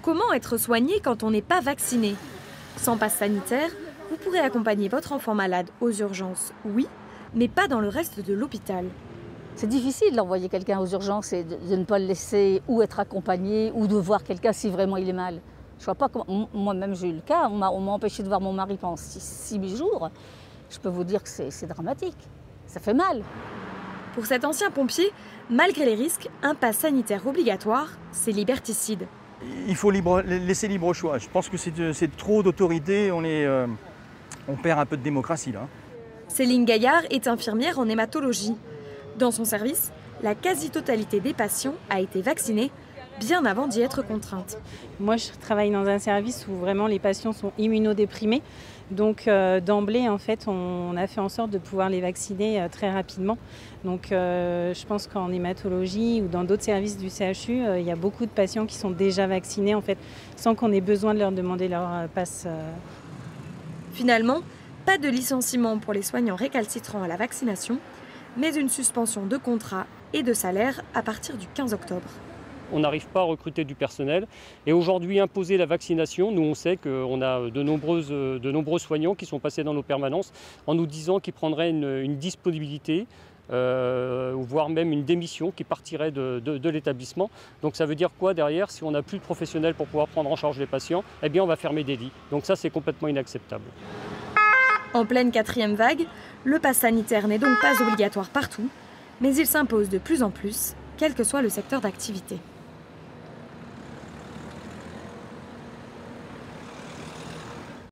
Comment être soigné quand on n'est pas vacciné? Sans passe sanitaire, vous pourrez accompagner votre enfant malade aux urgences, oui, mais pas dans le reste de l'hôpital. C'est difficile d'envoyer quelqu'un aux urgences et de ne pas le laisser ou être accompagné ou de voir quelqu'un si vraiment il est mal. Je vois pas comment. Moi-même, j'ai eu le cas. On m'a empêché de voir mon mari pendant 6 jours. Je peux vous dire que c'est dramatique. Ça fait mal. Pour cet ancien pompier, malgré les risques, un pass sanitaire obligatoire, c'est liberticide. Il faut laisser libre choix. Je pense que c'est trop d'autorité, on perd un peu de démocratie là. Céline Gaillard est infirmière en hématologie. Dans son service, la quasi-totalité des patients a été vaccinée bien avant d'y être contrainte. Moi, je travaille dans un service où vraiment les patients sont immunodéprimés. Donc d'emblée, en fait, on a fait en sorte de pouvoir les vacciner très rapidement. Donc je pense qu'en hématologie ou dans d'autres services du CHU, il y a beaucoup de patients qui sont déjà vaccinés, en fait, sans qu'on ait besoin de leur demander leur passe. Finalement, pas de licenciement pour les soignants récalcitrants à la vaccination, mais une suspension de contrat et de salaire à partir du 15 octobre. On n'arrive pas à recruter du personnel. Et aujourd'hui, imposer la vaccination, nous on sait qu'on a de nombreux soignants qui sont passés dans nos permanences en nous disant qu'ils prendraient une disponibilité, voire même une démission qui partirait de l'établissement. Donc ça veut dire quoi derrière? Si on n'a plus de professionnels pour pouvoir prendre en charge les patients, eh bien on va fermer des lits. Donc ça c'est complètement inacceptable. En pleine 4e vague, le pass sanitaire n'est donc pas obligatoire partout, mais il s'impose de plus en plus, quel que soit le secteur d'activité.